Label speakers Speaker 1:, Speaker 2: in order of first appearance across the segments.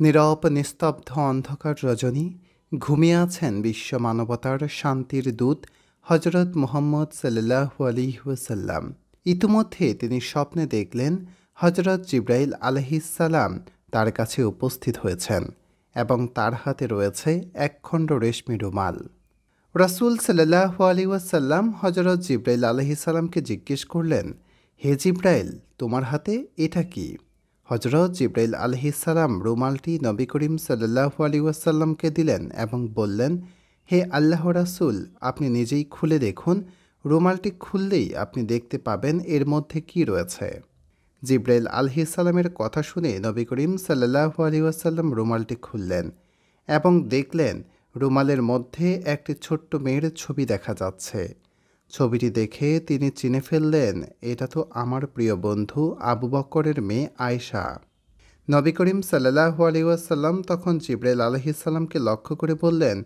Speaker 1: নীরব নিস্তব্ধ অন্ধকার রজনী ঘুমিয়ে আছেন বিশ্ব মানবতার শান্তির দূত হজরত মুহাম্মদ সাল্লাল্লাহু আলাইহি ওয়াসাল্লাম। ইতিমধ্যে তিনি স্বপ্নে দেখলেন হজরত জিব্রাইল আলাইহিসসালাম তার কাছে উপস্থিত হয়েছেন এবং তার হাতে রয়েছে একখণ্ড রেশমি রুমাল। রাসূল সাল্লাল্লাহু আলাইহি ওয়াসাল্লাম হজরত জিব্রাইল আলাইহিসসালামকে জিজ্ঞেস করলেন, হে জিব্রাইল, তোমার হাতে এটা কি? হজরত জিব্রাইল আলাইহিসসালাম রুমালটি নবী করিম সাল্লাল্লাহু আলাইহি ওয়াসাল্লামকে দিলেন এবং বললেন, হে আল্লাহর রাসূল, আপনি নিজেই খুলে দেখুন। রুমালটি খুললেই আপনি দেখতে পাবেন এর মধ্যে কি রয়েছে। জিব্রাইল আলাইহিসসালামের কথা শুনে নবী করিম সাল্লাল্লাহু আলাইহি ওয়াসাল্লাম রুমালটি খুললেন এবং দেখলেন রুমালের মধ্যে একটি ছোট্ট মেয়ের ছবি দেখা যাচ্ছে। ছবিটি দেখে তিনি চিনে ফেললেন, এটা তো আমার প্রিয় বন্ধু আবু বকরের মেয়ে আয়েশা। নবী করিম সাল্লাল্লাহু আলাইহি ওয়াসাল্লাম তখন জিব্রাইল আলাইহিসসালামকে লক্ষ্য করে বললেন,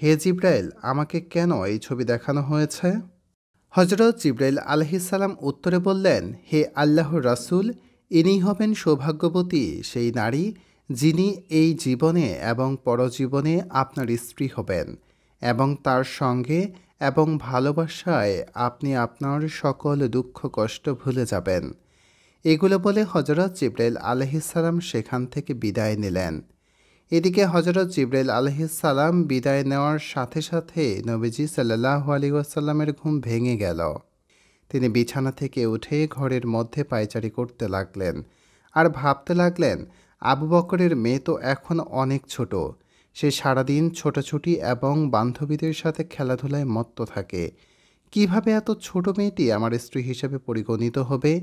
Speaker 1: হে জিব্রাইল, আমাকে কেন এই ছবি দেখানো হয়েছে? হজরত জিব্রাইল আলাইহিসসালাম উত্তরে বললেন, হে আল্লাহর রাসূল, ইনি হবেন সৌভাগ্যবতী সেই নারী যিনি এই জীবনে এবং পরজীবনে আপনার স্ত্রী হবেন এবং তার সঙ্গে এবং ভালোবাসায় আপনি আপনার সকল দুঃখ কষ্ট ভুলে যাবেন। এগুলো বলে হজরত জিব্রাইল আলাইহিসসালাম সেখান থেকে বিদায় নিলেন। এদিকে হজরত জিব্রাইল আলাইহিসসালাম বিদায় নেওয়ার সাথে সাথে নবীজি সাল্লাল্লাহু আলাইহি ওয়াসাল্লামের ঘুম ভেঙে গেল। তিনি বিছানা থেকে উঠে ঘরের মধ্যে পায়চারি করতে লাগলেন আর ভাবতে লাগলেন, আবু বকরের মেয়ে তো এখন অনেক ছোট। সে সারাদিন ছোটাছুটি এবং বান্ধবীদের সাথে খেলাধুলায় মত্ত থাকে। কিভাবে এত ছোট মেয়েটি আমার স্ত্রী হিসেবে পরিগণিত হবে?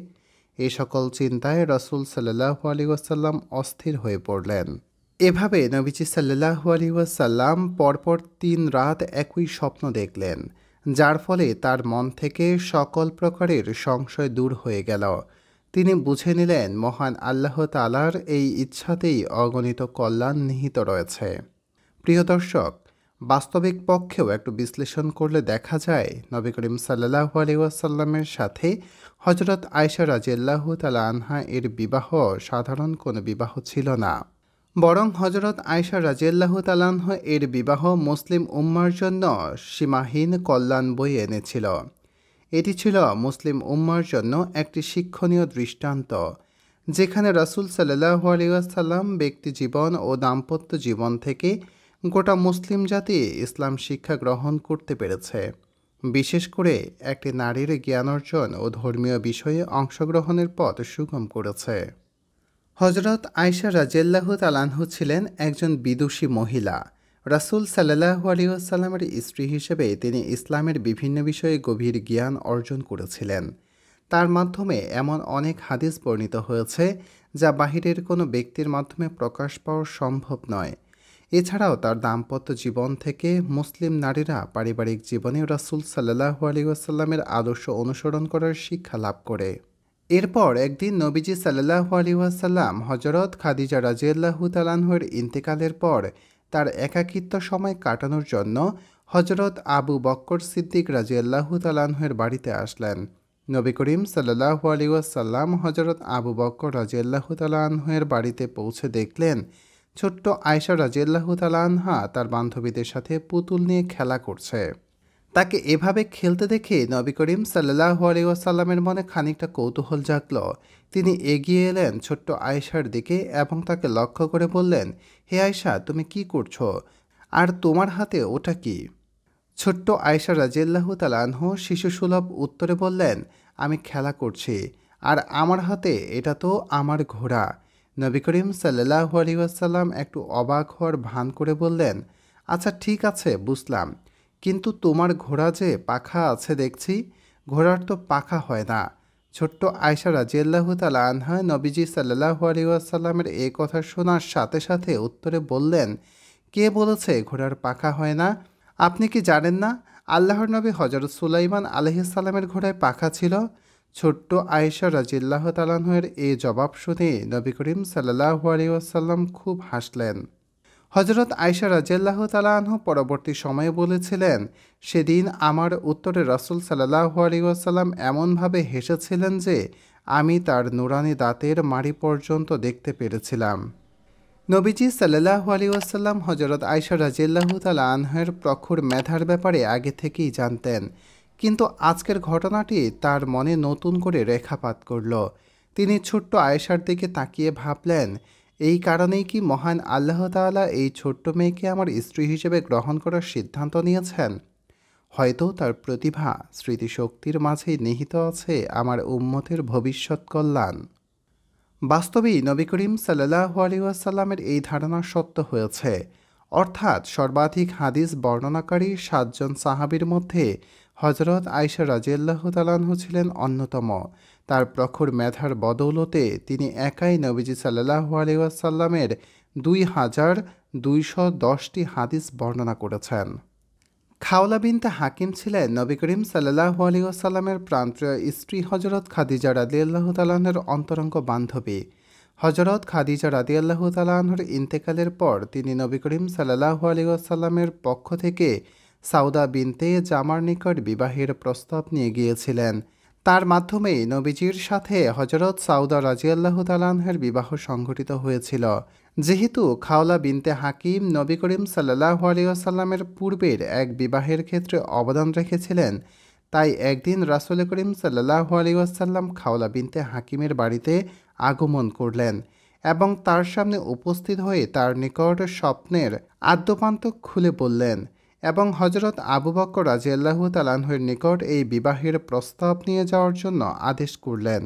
Speaker 1: এই সকল চিন্তায় রাসূল সাল্লাল্লাহু আলাইহি ওয়াসাল্লাম অস্থির হয়ে পড়লেন। এভাবে নবীজি সাল্লাল্লাহু আলাইহি ওয়াসাল্লাম পরপর ৩ রাত একই স্বপ্ন দেখলেন, যার ফলে তার মন থেকে সকল প্রকারের সংশয় দূর হয়ে গেল। তিনি বুঝে নিলেন মহান আল্লাহ তাআলার এই ইচ্ছাতেই অগণিত কল্যাণ নিহিত রয়েছে। প্রিয় দর্শক, বাস্তবিক পক্ষেও একটু বিশ্লেষণ করলে দেখা যায় নবী করিম সাল্লাল্লাহু আলাইহি ওয়াসাল্লামের সাথে হজরত আয়েশা রাদিয়াল্লাহু তাআলা আনহা এর বিবাহ সাধারণ কোনো বিবাহ ছিল না, বরং হজরত আয়েশা রাদিয়াল্লাহু তাআলা আনহা এর বিবাহ মুসলিম উম্মার জন্য সীমাহীন কল্যাণ বয়ে এনেছিল। এটি ছিল মুসলিম উম্মার জন্য একটি শিক্ষণীয় দৃষ্টান্ত, যেখানে রাসূল সাল্লাল্লাহু আলাইহি ওয়াসাল্লাম ব্যক্তি জীবন ও দাম্পত্য জীবন থেকে গোটা মুসলিম জাতি ইসলাম শিক্ষা গ্রহণ করতে পেরেছে। বিশেষ করে একটি নারীর জ্ঞান অর্জন ও ধর্মীয় বিষয়ে অংশগ্রহণের পথ সুগম করেছে। হজরত আয়েশা রাদিয়াল্লাহু তাআলা আনহা ছিলেন একজন বিদুষী মহিলা। রাসূল সাল্লাল্লাহু আলাইহি ওয়াসাল্লামের স্ত্রী হিসেবে তিনি ইসলামের বিভিন্ন বিষয়ে গভীর জ্ঞান অর্জন করেছিলেন। তার মাধ্যমে এমন অনেক হাদিস বর্ণিত হয়েছে যা বাহিরের কোনো ব্যক্তির মাধ্যমে প্রকাশ পাওয়া সম্ভব নয়। এছাড়াও তার দাম্পত্য জীবন থেকে মুসলিম নারীরা পারিবারিক জীবনে রাসূল সাল্লাল্লাহু আলাইহি ওয়াসাল্লামের আদর্শ অনুসরণ করার শিক্ষা লাভ করে। এরপর একদিন নবীজি সাল্লাল্লাহু আলাইহি ওয়াসাল্লাম হজরত খাদিজা রাদিয়াল্লাহু তাআলা আনহার ইন্তেকালের পর তার একাকিত্ব সময় কাটানোর জন্য হজরত আবু বকর সিদ্দিক রাদিয়াল্লাহু তাআলা আনহুর বাড়িতে আসলেন। নবী করিম সাল্লাল্লাহু আলাইহি ওয়াসাল্লাম হজরত আবু বকর রাদিয়াল্লাহু তাআলা আনহুর বাড়িতে পৌঁছে দেখলেন ছোট্ট আয়েশা রাদিয়াল্লাহু তাআলা আনহা তার বান্ধবীদের সাথে পুতুল নিয়ে খেলা করছে। তাকে এভাবে খেলতে দেখে নবী করিম সাল্লাল্লাহু আলাইহি ওয়াসাল্লামের মনে খানিকটা কৌতূহল জাগল। তিনি এগিয়ে এলেন ছোট্ট আয়েশার দিকে এবং তাকে লক্ষ্য করে বললেন, হে আয়েশা, তুমি কি করছো? আর তোমার হাতে ওটা কি? ছোট্ট আয়েশা রাদিয়াল্লাহু তাআলা আনহা শিশুসুলভ উত্তরে বললেন, আমি খেলা করছি, আর আমার হাতে এটা তো আমার ঘোড়া। নবী করিম সাল্লাল্লাহু আলাইহি ওয়াসাল্লাম একটু অবাক হওয়ার ভান করে বললেন, আচ্ছা ঠিক আছে, বুঝলাম, কিন্তু তোমার ঘোড়া যে পাখা আছে দেখছি, ঘোড়ার তো পাখা হয় না। ছোট্ট আয়েশা রাদিয়াল্লাহু তাআলা আনহা নবীজি সাল্লাল্লাহু আলাইহি ওয়াসাল্লামের এই কথা শোনার সাথে সাথে উত্তরে বললেন, কে বলেছে ঘোড়ার পাখা হয় না? আপনি কি জানেন না আল্লাহর নবী হযরত সুলাইমান আলাইহিস সালামের ঘোড়ায় পাখা ছিল? ছোট্ট আয়েশা রাদিয়াল্লাহু তাআলা আনহার এই জবাব শুনে নবী করিম সাল্লাল্লাহু আলাইহি ওয়াসাল্লাম খুব হাসলেন। হজরত আয়েশা রাদিয়াল্লাহু তাআলা আনহা পরবর্তী সময়ে বলেছিলেন, সেদিন আমার উত্তরে রাসূল সাল্লাল্লাহু আলাইহি ওয়াসাল্লাম এমনভাবে হেসেছিলেন যে আমি তার নুরানি দাঁতের মাড়ি পর্যন্ত দেখতে পেরেছিলাম। নবীজি সাল্লাল্লাহু আলাইহি ওয়াসাল্লাম হযরত আয়েশা রাদিয়াল্লাহু তাআলা আনহার প্রখর মেধার ব্যাপারে আগে থেকেই জানতেন, কিন্তু আজকের ঘটনাটি তার মনে নতুন করে রেখাপাত করল। তিনি ছোট্ট আয়েশার দিকে তাকিয়ে ভাবলেন, এই কারণেই কি মহান আল্লাহ তাআলা এই ছোট্ট মেয়েকে আমার স্ত্রী হিসেবে গ্রহণ করার সিদ্ধান্ত নিয়েছেন? হয়তো তার প্রতিভা, স্মৃতিশক্তির মাঝেই নিহিত আছে আমার উম্মতের ভবিষ্যৎ কল্যাণ। বাস্তবেই নবী করিম সাল্লাল্লাহু আলাইহি ওয়াসাল্লামের এই ধারণা সত্য হয়েছে। অর্থাৎ সর্বাধিক হাদিস বর্ণনাকারী ৭ জন সাহাবীর মধ্যে হযরত আয়েশা রাদিয়াল্লাহু তাআলা আনহা ছিলেন অন্যতম। তার প্রখর মেধার বদৌলতে তিনি একাই নবীজি সাল্লাল্লাহু আলাইহি ওয়াসাল্লামের ২,২১০টি হাদিস বর্ণনা করেছেন। খাওলা বিনতে হাকিম ছিলেন নবী করিম সাল্লাল্লাহু আলাইহি ওয়াসাল্লামের প্রাণপ্রিয় স্ত্রী হযরত খাদিজা রাদিয়াল্লাহু তাআলা আনহার অন্তরঙ্গ বান্ধবী। হযরত খাদিজা রাদিয়াল্লাহু তাআলা আনহার ইন্তেকালের পর তিনি নবী করিম সাল্লাল্লাহু আলাইহি ওয়াসাল্লামের পক্ষ থেকে সাউদা বিনতে জামার নিকট বিবাহের প্রস্তাব নিয়ে গিয়েছিলেন। তার মাধ্যমেই নবীজির সাথে হযরত সাউদা রাদিয়াল্লাহু তাআলা আনহার বিবাহ সংঘটিত হয়েছিল। যেহেতু খাওলা বিনতে হাকিম নবী করিম সাল্লাল্লাহু আলাইহি ওয়াসাল্লামের পূর্বের এক বিবাহের ক্ষেত্রে অবদান রেখেছিলেন, তাই একদিন রাসূল করিম সাল্লাল্লাহু আলাইহি ওয়াসাল্লাম খাওলা বিনতে হাকিমের বাড়িতে আগমন করলেন এবং তার সামনে উপস্থিত হয়ে তার নিকট স্বপ্নের আদ্যোপান্ত খুলে বললেন এবং হযরত আবু বকর রাদিয়াল্লাহু তাআলা আনহুর নিকট এই বিবাহের প্রস্তাব নিয়ে যাওয়ার জন্য আদেশ করলেন।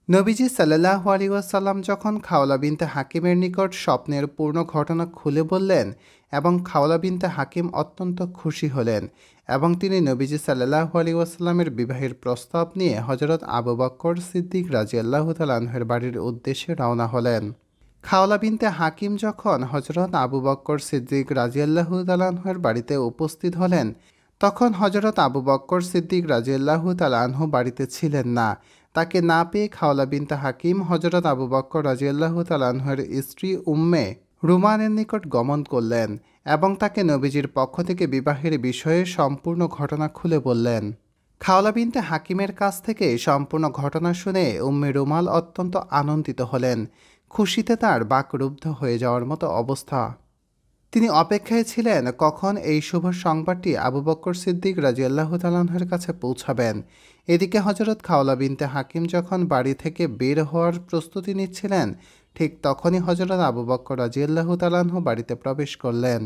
Speaker 1: নবীজি সাল্লাল্লাহু আলাইহি ওয়াসাল্লাম যখন খাওলা বিনতে হাকিমের নিকট স্বপ্নের পূর্ণ ঘটনা খুলে বললেন এবং খাওলা বিনতে হাকিম অত্যন্ত খুশি হলেন এবং তিনি নবীজি সাল্লাল্লাহু আলাইহি ওয়াসাল্লামের বিবাহের প্রস্তাব নিয়ে হযরত আবু বকর সিদ্দিক রাদিয়াল্লাহু তাআলা আনহুর বাড়ির উদ্দেশ্যে রওনা হলেন। খাওলা বিনতে হাকিম যখন হযরত আবু বকর সিদ্দিক রাদিয়াল্লাহু তাআলা আনহুর বাড়িতে উপস্থিত হলেন, তখন হযরত আবু বকর সিদ্দিক রাদিয়াল্লাহু তাআলা আনহু বাড়িতে ছিলেন না। তাকে না পেয়ে খাওলা বিনতে হাকিম হযরত আবু বকর রাদিয়াল্লাহু তাআলা আনহুর স্ত্রী উম্মে রুমানের নিকট গমন করলেন এবং তাকে নবীজির পক্ষ থেকে বিবাহের বিষয়ে সম্পূর্ণ ঘটনা খুলে বললেন। খাওলা বিনতে হাকিমের কাছ থেকে সম্পূর্ণ ঘটনা শুনে উম্মে রুমাল অত্যন্ত আনন্দিত হলেন। খুশিতে তার বাকরুদ্ধ হয়ে যাওয়ার মতো অবস্থা। তিনি অপেক্ষায় ছিলেন কখন এই শুভ সংবাদটি আবু বকর সিদ্দিক রাদিয়াল্লাহু তাআলা আনহুর কাছে পৌঁছাবেন। এদিকে হযরত খাওলা বিনতে হাকিম যখন বাড়ি থেকে বের হওয়ার প্রস্তুতি নিচ্ছিলেন, ঠিক তখনই হযরত আবু বকর রাদিয়াল্লাহু তাআলা আনহু বাড়িতে প্রবেশ করলেন।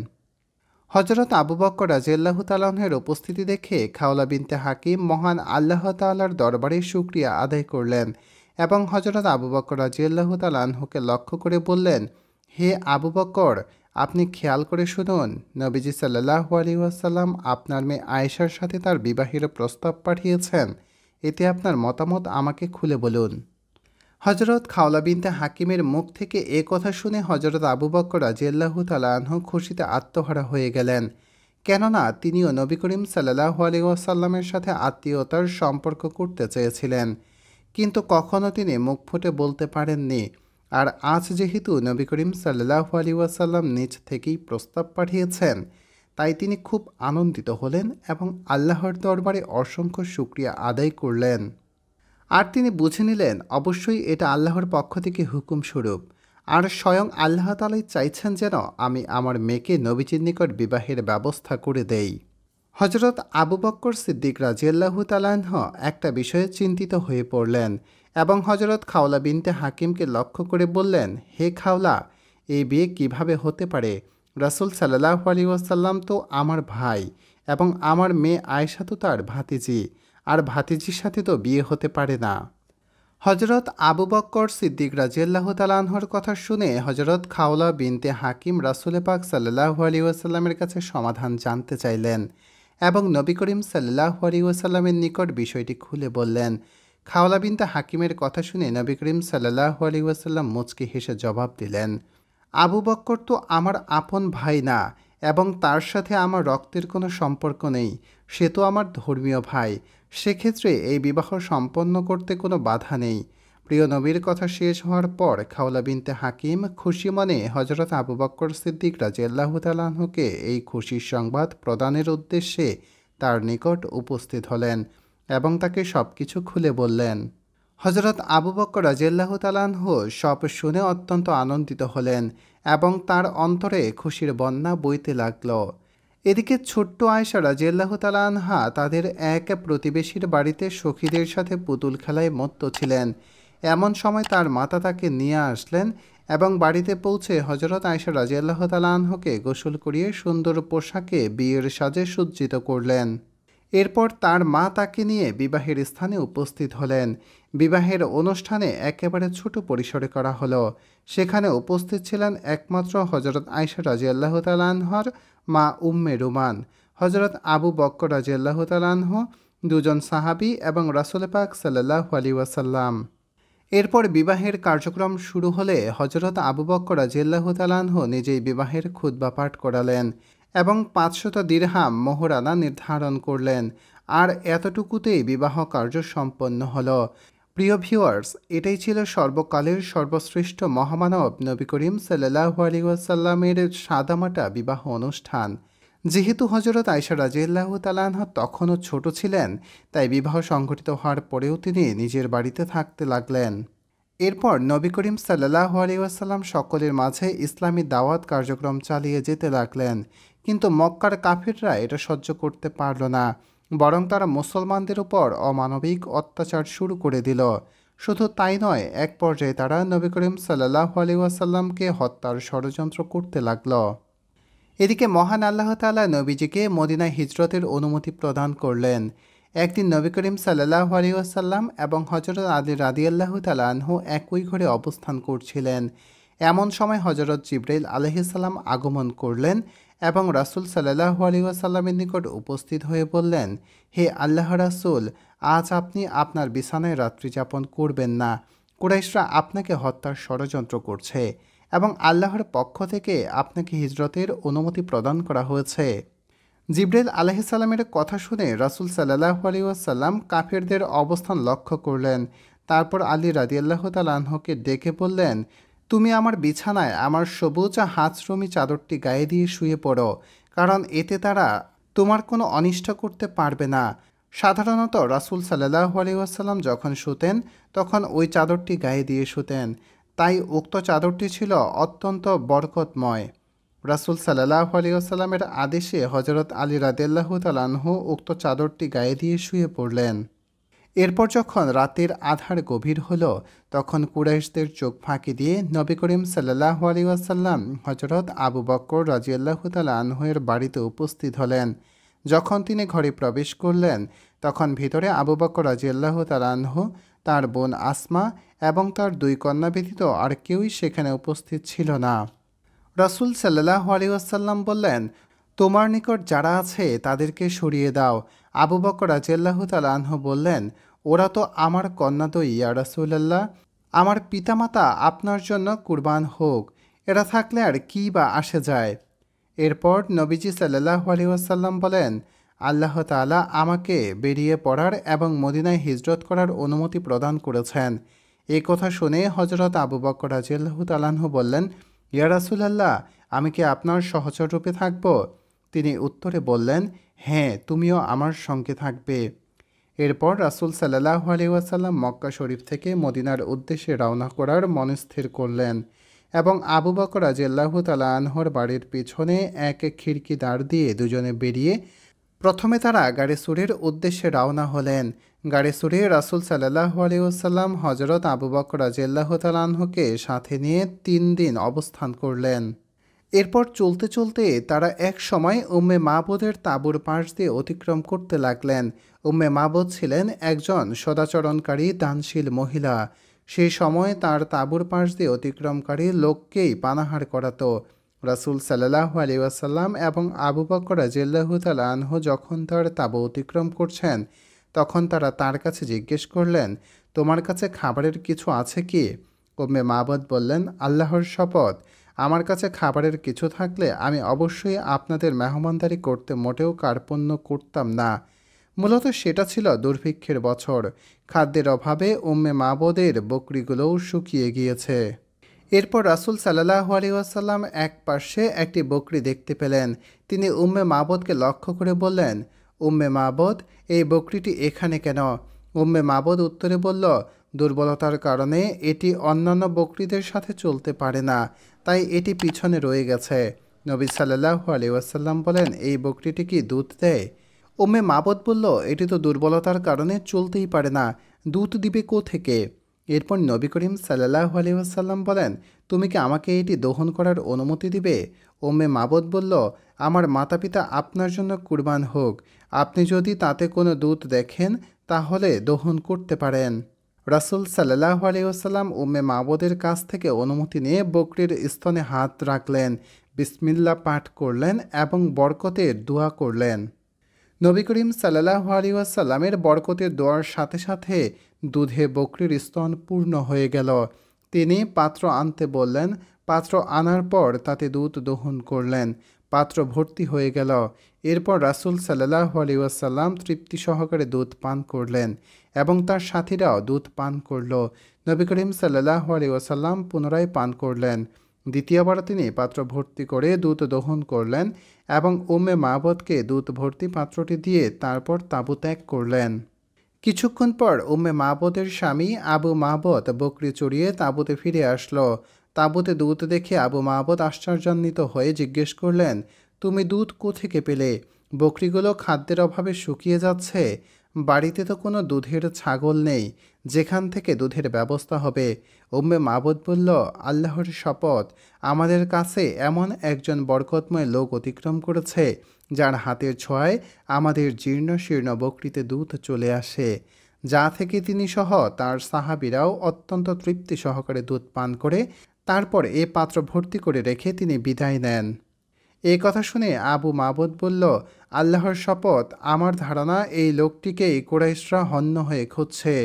Speaker 1: হযরত আবু বকর রাদিয়াল্লাহু তাআলা আনহুর উপস্থিতি দেখে খাওলা বিনতে হাকিম মহান আল্লাহ তাআলার দরবারে শুকরিয়া আদায় করলেন এবং হযরত আবু বকর রাদিয়াল্লাহু তাআলা আনহুকে লক্ষ্য করে বললেন, হে আবু বকর, আপনি খেয়াল করে শুনুন, নবীজি সাল্লাল্লাহু আলাইহি ওয়াসাল্লাম আপনার মেয়ে আয়েশার সাথে তার বিবাহের প্রস্তাব পাঠিয়েছেন। এতে আপনার মতামত আমাকে খুলে বলুন। হযরত খাওলা বিনতে হাকিমের মুখ থেকে এ কথা শুনে হযরত আবু বকর রাদিয়াল্লাহু তাআলা আনহু খুশিতে আত্মহারা হয়ে গেলেন, কেননা তিনিও নবী করিম সাল্লাল্লাহু আলাইহি ওয়াসাল্লামের সাথে আত্মীয়তার সম্পর্ক করতে চেয়েছিলেন, কিন্তু কখনো তিনি মুখ ফুটে বলতে পারেননি। আর আজ যেহেতু নবী করিম সাল্লাল্লাহু আলাইহি ওয়াসাল্লাম নিজ থেকেই প্রস্তাব পাঠিয়েছেন, তাই তিনি খুব আনন্দিত হলেন এবং আল্লাহর দরবারে অসংখ্য শুকরিয়া আদায় করলেন। আর তিনি বুঝে নিলেন অবশ্যই এটা আল্লাহর পক্ষ থেকে হুকুম স্বরূপ, আর স্বয়ং আল্লাহ তাআলাই চাইছেন যেন আমি আমার মেয়েকে নবীজির নিকট বিবাহের ব্যবস্থা করে দেই। হযরত আবু বকর সিদ্দিক রাদিয়াল্লাহু তাআলা আনহু একটা বিষয়ে চিন্তিত হয়ে পড়লেন এবং হযরত খাওলা বিনতে হাকিমকে লক্ষ্য করে বললেন, হে খাওলা, এই বিয়ে কিভাবে হতে পারে? রাসূল সাল্লাল্লাহু আলাইহি ওয়াসাল্লাম তো আমার ভাই এবং আমার মেয়ে আয়েশা তো তার ভাতিজি, আর ভাতিজির সাথে তো বিয়ে হতে পারে না। হযরত আবু বকর সিদ্দিক রাদিয়াল্লাহু তাআলা আনহুর কথা শুনে হযরত খাওলা বিনতে হাকিম রাসূল পাক সাল্লাল্লাহু আলাইহি ওয়াসাল্লামের কাছে সমাধান জানতে চাইলেন এবং নবী করিম সাল্লাল্লাহু আলাইহি ওয়াসাল্লামের নিকট বিষয়টি খুলে বললেন। খাওলা বিনতে হাকিমের কথা শুনে নবী করিম সাল্লাল্লাহু আলাইহি ওয়াসাল্লাম মুচকি হেসে জবাব দিলেন, আবু বকর তো আমার আপন ভাই না এবং তার সাথে আমার রক্তের কোনো সম্পর্ক নেই, সে তো আমার ধর্মীয় ভাই। সেক্ষেত্রে এই বিবাহ সম্পন্ন করতে কোনো বাধা নেই। প্রিয় নবীর কথা শেষ হওয়ার পর খাওলা বিনতে হাকিম খুশি মনে হযরত আবু বকর সিদ্দিক রাদিয়াল্লাহু তাআলা আনহুকে এই খুশির সংবাদ প্রদানের উদ্দেশ্যে তার নিকট উপস্থিত হলেন এবং তাকে সব কিছু খুলে বললেন। হজরত আবু বকর রাদিয়াল্লাহু তাআলা আনহু সব শুনে অত্যন্ত আনন্দিত হলেন এবং তার অন্তরে খুশির বন্যা বইতে লাগল। এদিকে ছোট্ট আয়েশা রাদিয়াল্লাহু তাআলা আনহা তাদের এক প্রতিবেশীর বাড়িতে সখীদের সাথে পুতুল খেলায় মত্ত ছিলেন। এমন সময় তার মাতা তাকে নিয়ে আসলেন এবং বাড়িতে পৌঁছে হজরত আয়েশা রাদিয়াল্লাহু তাআলা আনহুকে গোসল করিয়ে সুন্দর পোশাকে বিয়ের সাজে সজ্জিত করলেন। এরপর তার মা তাকে নিয়ে বিবাহের স্থানে উপস্থিত হলেন। বিবাহের অনুষ্ঠানে একেবারে ছোট পরিসরে করা হলো। সেখানে উপস্থিত ছিলেন একমাত্র হজরত আয়েশা রাদিয়াল্লাহু তাআলা আনহার মা উম্মে রুমান, হজরত আবু বকর রাদিয়াল্লাহু তাআলা আনহু, দুজন সাহাবী এবং রাসূল পাক সাল্লাল্লাহু আলাইহি ওয়াসাল্লাম। এরপর বিবাহের কার্যক্রম শুরু হলে হজরত আবু বকর রাদিয়াল্লাহু তাআলা আনহু নিজেই বিবাহের খুতবা পাঠ করালেন এবং 500 দিরহাম মোহরানা নির্ধারণ করলেন। আর এতটুকুতেই বিবাহ কার্য সম্পন্ন হলো। প্রিয় ভিউয়ার্স, এটাই ছিল সর্বকালের সর্বশ্রেষ্ঠ মহামানব নবী করিম সাল্লাল্লাহু আলাইহি ওয়াসাল্লামের সাদামাটা বিবাহ অনুষ্ঠান। যেহেতু হজরত আয়েশা রাদিয়াল্লাহু তাআলা আনহা তখনও ছোট ছিলেন, তাই বিবাহ সংঘটিত হওয়ার পরেও তিনি নিজের বাড়িতে থাকতে লাগলেন। এরপর নবী করিম সাল্লাল্লাহু আলাইহি ওয়াসাল্লাম সকলের মাঝে ইসলামী দাওয়াত কার্যক্রম চালিয়ে যেতে লাগলেন। কিন্তু মক্কার কাফিররা এটা সহ্য করতে পারল না, বরং তারা মুসলমানদের উপর অমানবিক অত্যাচার শুরু করে দিল। শুধু তাই নয়, এক পর্যায়ে তারা নবী করিম সাল্লাল্লাহু আলাইহি ওয়াসাল্লামকে হত্যার ষড়যন্ত্র করতে লাগল। এদিকে মহান আল্লাহ তাআলা নবীজিকে মদিনায় হিজরতের অনুমতি প্রদান করলেন। একদিন নবী করিম সাল্লাল্লাহু আলাইহি ওয়াসাল্লাম এবং হযরত আলী রাদিয়াল্লাহু তাআলা আনহু একই ঘরে অবস্থান করছিলেন। এমন সময় হযরত জিবরাইল আলাইহিস সালাম আগমন করলেন এবং রাসূল সাল্লাল্লাহু আলাইহি ওয়াসাল্লামের নিকট উপস্থিত হয়ে বললেন, হে আল্লাহর রাসূল, আজ আপনি আপনার বিছানায় রাত্রি যাপন করবেন না। কুরাইশরা আপনাকে হত্যার ষড়যন্ত্র করছে এবং আল্লাহর পক্ষ থেকে আপনাকে হিজরতের অনুমতি প্রদান করা হয়েছে। জিবরাইল আলাইহিস সালামের কথা শুনে রাসূল সাল্লাল্লাহু আলাইহি ওয়াসাল্লাম কাফিরদের অবস্থান লক্ষ্য করলেন। তারপর আলী রাদিয়াল্লাহু তাআলা আনহুকে ডেকে বললেন, তুমি আমার বিছানায় আমার সবুজ হাঁসরুমি চাদরটি গায়ে দিয়ে শুয়ে পড়ো, কারণ এতে তারা তোমার কোনো অনিষ্ট করতে পারবে না। সাধারণত রাসূল সাল্লাল্লাহু আলাইহি ওয়াসাল্লাম যখন শুতেন তখন ওই চাদরটি গায়ে দিয়ে শুতেন, তাই উক্ত চাদরটি ছিল অত্যন্ত বরকতময়। রাসূল সাল্লাল্লাহু আলাইহি ওয়াসাল্লামের আদেশে হযরত আলী রাদিয়াল্লাহু তাআলা আনহু উক্ত চাদরটি গায়ে দিয়ে শুয়ে পড়লেন। এরপর যখন রাতের আধার গভীর হলো, তখন কুরাইশদের চোখ ফাঁকি দিয়ে নবী করিম সাল্লাল্লাহু আলাইহি ওয়াসাল্লাম হযরত আবু বকর রাদিয়াল্লাহু তাআলা আনহুর বাড়িতে উপস্থিত হলেন। যখন তিনি ঘরে প্রবেশ করলেন, তখন ভিতরে আবু বকর রাদিয়াল্লাহু তাআলা আনহু, তার বোন আসমা এবং তার দুই কন্যা ব্যতীত আর কেউই সেখানে উপস্থিত ছিল না। রাসূল সাল্লাল্লাহু আলাইহি ওয়াসাল্লাম বললেন, তোমার নিকট যারা আছে তাদেরকে সরিয়ে দাও। আবু বকর রাদিয়াল্লাহু তাআলা আনহু বললেন, ওরা তো আমার কন্যাদ্বয়ী ইয়া রাসূলুল্লাহ, আমার পিতামাতা আপনার জন্য কুরবান হোক, এরা থাকলে আর কী বা আসে যায়। এরপর নবীজি সাল্লাল্লাহু আলাইহি ওয়াসাল্লাম বলেন, আল্লাহ তাআলা আমাকে বেরিয়ে পড়ার এবং মদিনায় হিজরত করার অনুমতি প্রদান করেছেন। এই কথা শুনে হযরত আবু বকর রাদিয়াল্লাহু তাআলা আনহু বললেন, ইয়া রাসূলুল্লাহ, আমি কি আপনার সহচর রূপে থাকব? তিনি উত্তরে বললেন, হ্যাঁ, তুমিও আমার সঙ্গে থাকবে। এরপর রাসূল সাল্লাল্লাহু আলাইহি ওয়াসাল্লাম মক্কা শরীফ থেকে মদিনার উদ্দেশ্যে রওনা করার মনস্থির করলেন এবং আবু বকর রাদিয়াল্লাহু তাআলা আনহুর বাড়ির পিছনে এক খিড়কি দ্বার দিয়ে দুজনে বেরিয়ে প্রথমে তারা গাড়ি সুরের উদ্দেশ্যে রওনা হলেন। গাড়ি সুরে রাসূল সাল্লাল্লাহু আলাইহি ওয়াসাল্লাম হযরত আবু বকর রাদিয়াল্লাহু তাআলা আনহুকে সাথে নিয়ে 3 দিন অবস্থান করলেন। এরপর চলতে চলতে তারা এক সময় উম্মে মাবুদের তাঁবুর পাশ দিয়ে অতিক্রম করতে লাগলেন। উম্মে মাবুদ ছিলেন একজন সদাচরণকারী দানশীল মহিলা। সেই সময় তার তাঁবুর পাশ দিয়ে অতিক্রমকারী লোককেই পানাহার করাতো। রাসূল সাল্লাল্লাহু আলাইহি ওয়াসাল্লাম এবং আবু বকর রাদিয়াল্লাহু তাআলা আনহু যখন তার তাঁবু অতিক্রম করছেন, তখন তারা তার কাছে জিজ্ঞেস করলেন, তোমার কাছে খাবারের কিছু আছে কি? উম্মে মাবুদ বললেন, আল্লাহর শপথ, আমার কাছে খাবারের কিছু থাকলে আমি অবশ্যই আপনাদের মেহমানদারি করতে মোটেও কার্পণ্য করতাম না। মূলত সেটা ছিল দুর্ভিক্ষের বছর। খাদ্যের অভাবে উম্মে মাবুদের বকরিগুলোও শুকিয়ে গিয়েছে। এরপর রাসূল সাল্লাল্লাহু আলাইহি ওয়াসাল্লাম এক পাশে একটি বকরি দেখতে পেলেন। তিনি উম্মে মাবুদকে লক্ষ্য করে বললেন, উম্মে মাবুদ, এই বকরিটি এখানে কেন? উম্মে মাবুদ উত্তরে বলল, দুর্বলতার কারণে এটি অন্যান্য বকরিদের সাথে চলতে পারে না, তাই এটি পিছনে রয়ে গেছে। নবী সাল্লাল্লাহু আলাইহি ওয়াসাল্লাম বলেন, এই বকরিটি কি দুধ দেয়? উম্মে মাবদ বলল, এটি তো দুর্বলতার কারণে চলতেই পারে না, দুধ দিবে কোত্থেকে? এরপর নবী করিম সাল্লাল্লাহু আলাইহি ওয়াসাল্লাম বলেন, তুমি কি আমাকে এটি দহন করার অনুমতি দিবে? উম্মে মাবদ বলল, আমার মাতাপিতা আপনার জন্য কুরবান হোক, আপনি যদি তাতে কোনো দুধ দেখেন তাহলে দহন করতে পারেন। রাসূল সাল্লাল্লাহু আলাইহি ওয়াসাল্লাম উম্মে মাবদের কাছ থেকে অনুমতি নিয়ে বকরির স্তনে হাত রাখলেন, বিসমিল্লাহ পাঠ করলেন এবং বরকতের দোয়া করলেন। নবী করিম সাল্লাল্লাহু আলাইহি ওয়াসাল্লামের বরকতের দোয়ার সাথে সাথে দুধে বকরির স্তন পূর্ণ হয়ে গেল। তিনি পাত্র আনতে বললেন, পাত্র আনার পর তাতে দুধ দহন করলেন, পাত্র ভর্তি হয়ে গেল। এরপর রাসূল সাল্লাল্লাহু আলাইহি ওয়াসাল্লাম তৃপ্তি সহকারে দুধ পান করলেন এবং তার সাথীরাও দুধ পান করল। নবী করিম সাল্লাল্লাহু আলাইহি ওয়াসাল্লাম পুনরায় পান করলেন। দ্বিতীয়বার তিনি পাত্র ভর্তি করে দুধ দহন করলেন এবং উম্মে মাবদকে দুধ ভর্তি পাত্রটি দিয়ে তারপর তাঁবু ত্যাগ করলেন। কিছুক্ষণ পর উম্মে মাবদের স্বামী আবু মাবদ বকরি চড়িয়ে তাঁবুতে ফিরে আসলো। তাঁবুতে দুধ দেখে আবু মাবদ আশ্চর্যান্বিত হয়ে জিজ্ঞেস করলেন, তুমি দুধ কোত্থেকে পেলে? বকরিগুলো খাদ্যের অভাবে শুকিয়ে যাচ্ছে, বাড়িতে তো কোনো দুধের ছাগল নেই যেখান থেকে দুধের ব্যবস্থা হবে। উম্মে মাবদ বলল, আল্লাহর শপথ, আমাদের কাছে এমন একজন বরকতময় লোক অতিক্রম করেছে যার হাতের ছোঁয়ায় আমাদের জীর্ণ শীর্ণ বকরিতে দুধ চলে আসে, যা থেকে তিনি সহ তার সাহাবীরাও অত্যন্ত তৃপ্তি সহকারে দুধ পান করে তারপর এ পাত্র ভর্তি করে রেখে তিনি বিদায় নেন। এই কথা শুনে আবু মাবদ বলল, আল্লাহর শপথ, আমার ধারণা এই লোকটিকেই কুরাইশরা হন্য হয়ে খুঁজছে।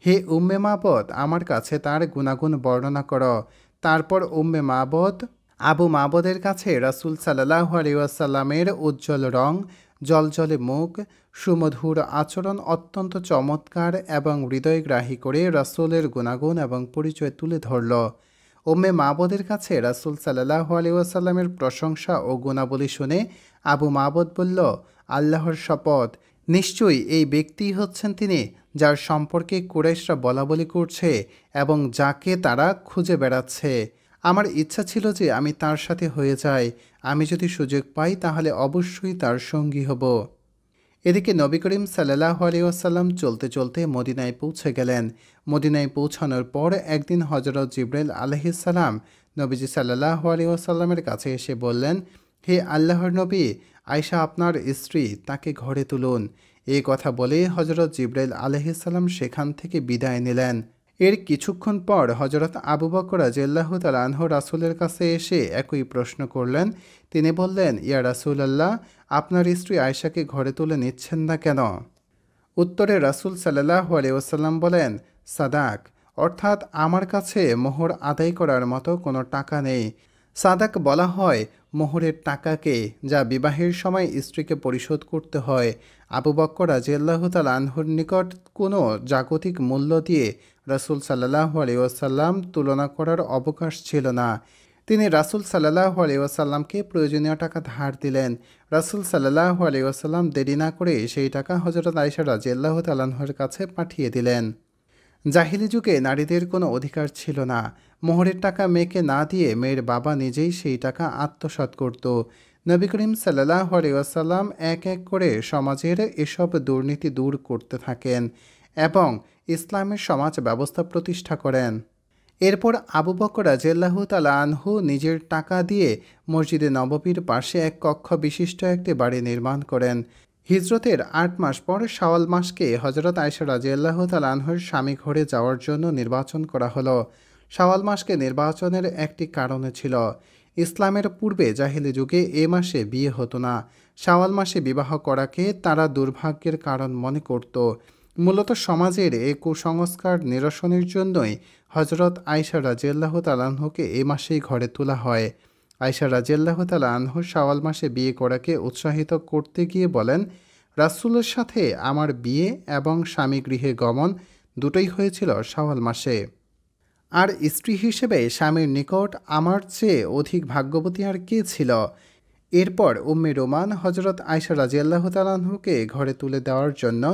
Speaker 1: হে উম্মে মাবদ, আমার কাছে তার গুণাগুণ বর্ণনা করো। তারপর উম্মে মাবদ আবু মাবদের কাছে রাসূল সাল্লাল্লাহু আলাইহি ওয়াসাল্লামের উজ্জ্বল রং, জলজলে মুখ, সুমধুর আচরণ অত্যন্ত চমৎকার এবং হৃদয়গ্রাহী করে রাসূলের গুণাগুণ এবং পরিচয় তুলে ধরল। উম্মে মাবদের কাছে রাসূল সাল্লাল্লাহু আলাইহি ওয়াসাল্লামের প্রশংসা ও গুণাবলী শুনে আবু মাবদ বলল, আল্লাহর শপথ, নিশ্চয়ই এই ব্যক্তিই হচ্ছেন তিনি যার সম্পর্কে কুরাইশরা বলাবলি করছে এবং যাকে তারা খুঁজে বেড়াচ্ছে। আমার ইচ্ছা ছিল যে আমি তার সাথে হয়ে যাই, আমি যদি সুযোগ পাই তাহলে অবশ্যই তার সঙ্গী হব। এদিকে নবী করিম সাল্লাল্লাহু আলাইহি ওয়াসাল্লাম চলতে চলতে মদিনায় পৌঁছে গেলেন। মদিনায় পৌঁছানোর পর একদিন হযরত জিবরাইল আলাইহিস সালাম নবীজি সাল্লাল্লাহু আলাইহি ওয়াসাল্লামের কাছে এসে বললেন, হে আল্লাহর নবী, আয়েশা আপনার স্ত্রী, তাকে ঘরে তুলুন। এই কথা বলে হযরত জিবরাইল আলাইহিস সালাম সেখান থেকে বিদায় নিলেন। এর কিছুক্ষণ পর হযরত আবু বকর রাদিয়াল্লাহু তাআলা আনহু রাসূলের কাছে এসে একই প্রশ্ন করলেন। তিনি বললেন, ইয়া রাসূলুল্লাহ, আপনার স্ত্রী আয়েশাকে ঘরে তুলে নিচ্ছেন না কেন? উত্তরে রাসূল সাল্লাল্লাহু আলাইহি ওয়াসাল্লাম বলেন, সাদাক, অর্থাৎ আমার কাছে মোহর আদায় করার মতো কোনো টাকা নেই। সাদাক বলা হয় মোহরের টাকাকে, যা বিবাহের সময় স্ত্রীকে পরিশোধ করতে হয়। আবু বকর রাদিয়াল্লাহু তাআলা আনহুর নিকট কোনো জাগতিক মূল্য দিয়ে রাসূল সাল্লাল্লাহু আলাইহি ওয়াসাল্লাম তুলনা করার অবকাশ ছিল না। তিনি রাসূল সাল্লাল্লাহু আলাইহি ওয়াসাল্লামকে প্রয়োজনীয় টাকা ধার দিলেন। রাসূল সাল্লাল্লাহু আলাইহি ওয়াসাল্লাম দেরি না করে সেই টাকা হযরত আয়েশা রাদিয়াল্লাহু তাআলা আনহার কাছে পাঠিয়ে দিলেন। জাহিলি যুগে নারীদের কোনো অধিকার ছিল না। মোহরের টাকা মেয়েকে না দিয়ে মেয়ের বাবা নিজেই সেই টাকা আত্মসাৎ করত। নবী করিম সাল্লাল্লাহু আলাইহি ওয়াসাল্লাম এক এক করে সমাজের এসব দুর্নীতি দূর করতে থাকেন এবং ইসলামের সমাজ ব্যবস্থা প্রতিষ্ঠা করেন। এরপর আবু বকর রাদিয়াল্লাহু তাআলা আনহু নিজের টাকা দিয়ে মসজিদে নববীর পাশে এক কক্ষ বিশিষ্ট একটি বাড়ি নির্মাণ করেন। হিজরতের ৮ মাস পর শাওয়াল মাসকে হযরত আয়েশা রাদিয়াল্লাহু তাআলা আনহার স্বামী ঘরে যাওয়ার জন্য নির্বাচন করা হলো। শাওয়াল মাসকে নির্বাচনের একটি কারণ ছিল, ইসলামের পূর্বে জাহেলি যুগে এ মাসে বিয়ে হতো না। শাওয়াল মাসে বিবাহ করাকে তারা দুর্ভাগ্যের কারণ মনে করত। মূলত সমাজের এই কুসংস্কার নিরসনের জন্যই হযরত আয়েশা রাদিয়াল্লাহু তাআলা আনহুকে এ মাসেই ঘরে তোলা হয়। আয়েশা রাদিয়াল্লাহু তাআলা আনহু শাওয়াল মাসে বিয়ে করাকে উৎসাহিত করতে গিয়ে বলেন, রাসূলের সাথে আমার বিয়ে এবং স্বামী গৃহে গমন দুটোই হয়েছিল শাওয়াল মাসে। আর স্ত্রী হিসেবে স্বামীর নিকট আমার চেয়ে অধিক ভাগ্যবতী আর কে ছিল? এরপর উম্মে রোমান হযরত আয়েশা রাদিয়াল্লাহু তাআলা আনহুকে ঘরে তুলে দেওয়ার জন্য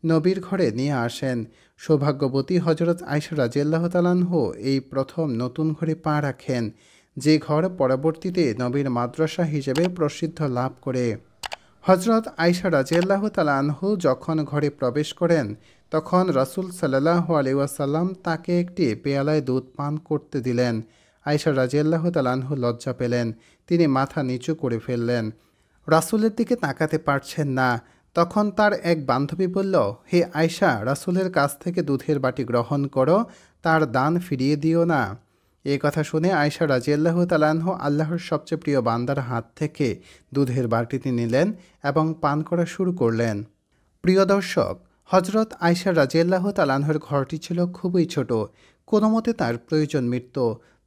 Speaker 1: নবীর ঘরে নিয়ে আসেন। সৌভাগ্যবতী হজরত আয়েশা রাদিয়াল্লাহু তাআলা আনহু এই প্রথম নতুন ঘরে পা রাখেন, যে ঘর পরবর্তীতে নবীর মাদ্রাসা হিসেবে প্রসিদ্ধ লাভ করে। হজরত আয়েশা রাদিয়াল্লাহু তাআলা আনহু যখন ঘরে প্রবেশ করেন, তখন রাসূল সাল্লাল্লাহু আলাইহি ওয়াসাল্লাম তাকে একটি পেয়ালায় দুধ পান করতে দিলেন। আয়েশা রাদিয়াল্লাহু তাআলা আনহু লজ্জা পেলেন। তিনি মাথা নিচু করে ফেললেন। রাসূলের দিকে তাকাতে পারছেন না। তখন তার এক বান্ধবী বলল, হে আয়েশা, রাসূলের কাছ থেকে দুধের বাটি গ্রহণ করো, তার দান ফিরিয়ে দিও না। এই কথা শুনে আয়েশা রাদিয়াল্লাহু তাআলা আনহু আল্লাহর সবচেয়ে প্রিয় বান্দার হাত থেকে দুধের বাটিটি নিলেন এবং পান করা শুরু করলেন। প্রিয় দর্শক, হজরত আয়েশা রাদিয়াল্লাহু তাআলা আনহার ঘরটি ছিল খুবই ছোট। কোনো মতে তার প্রয়োজন মিটত।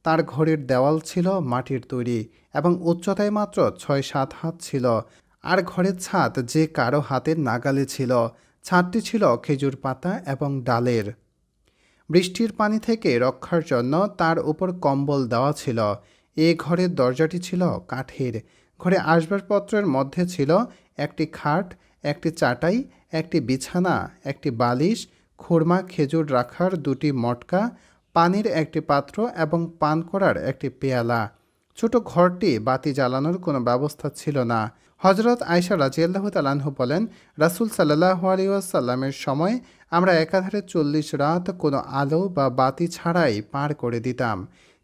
Speaker 1: তার ঘরের দেওয়াল ছিল মাটির তৈরি এবং উচ্চতায় মাত্র ৬-৭ হাত ছিল। আর ঘরের ছাদ যে কারো হাতের নাগালে ছিল। ছাদটি ছিল খেজুর পাতা এবং ডালের। বৃষ্টির পানি থেকে রক্ষার জন্য তার উপর কম্বল দেওয়া ছিল। এ ঘরের দরজাটি ছিল কাঠের। ঘরে আসবাবপত্রের মধ্যে ছিল একটি খাট, একটি চাটাই, একটি বিছানা, একটি বালিশ, খুরমা খেজুর রাখার 2টি মটকা, পানির একটি পাত্র এবং পান করার একটি পেয়ালা। ছোট ঘরটি বাতি জ্বালানোর কোনো ব্যবস্থা ছিল না। হজরত আয়েশা রাদিয়াল্লাহু তাআলা আনহু বলেন, রাসূল সাল্লাল্লাহু আলাইহি ওয়াসাল্লামের সময় আমরা একাধারে 40 রাত কোনো আলো বা বাতি ছাড়াই পার করে দিতাম।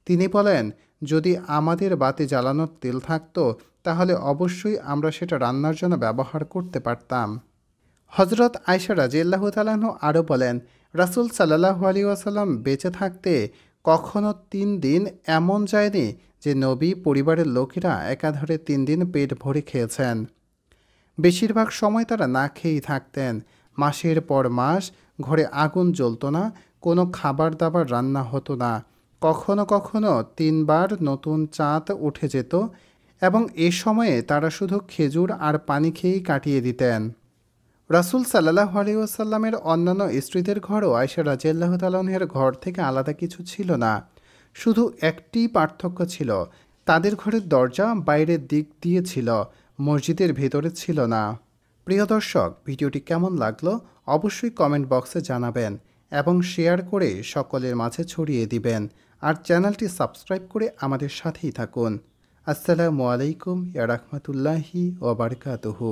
Speaker 1: তিনি বলেন, যদি আমাদের বাতি জ্বালানোর তেল থাকতো, তাহলে অবশ্যই আমরা সেটা রান্নার জন্য ব্যবহার করতে পারতাম। হজরত আয়েশা রাদিয়াল্লাহু তাআলা আনহু আরও বলেন, রাসূল সাল্লাল্লাহু আলাইহি ওয়াসাল্লাম বেঁচে থাকতে কখনো 3 দিন এমন যায়নি যে নবী পরিবারের লোকেরা একাধারে 3 দিন পেট ভরে খেয়েছেন। বেশিরভাগ সময় তারা না খেয়েই থাকতেন। মাসের পর মাস ঘরে আগুন জ্বলত না, কোনো খাবার দাবার রান্না হতো না। কখনো কখনো 3 বার নতুন চাঁদ উঠে যেত এবং এ সময়ে তারা শুধু খেজুর আর পানি খেয়েই কাটিয়ে দিতেন। রাসূল সাল্লাল্লাহু আলাইহি ওয়াসাল্লামের অন্যান্য স্ত্রীদের ঘরও আয়েশা রাদিয়াল্লাহু তাআলা আনহার ঘর থেকে আলাদা কিছু ছিল না। শুধু একটি পার্থক্য ছিল, তাদের ঘরের দরজা বাইরের দিক দিয়ে ছিল, মসজিদের ভেতরে ছিল না। প্রিয় দর্শক, ভিডিওটি কেমন লাগলো অবশ্যই কমেন্ট বক্সে জানাবেন এবং শেয়ার করে সকলের মাঝে ছড়িয়ে দিবেন। আর চ্যানেলটি সাবস্ক্রাইব করে আমাদের সাথেই থাকুন। আসসালামু আলাইকুম ওয়া রাহমাতুল্লাহি ওয়া বারাকাতুহু।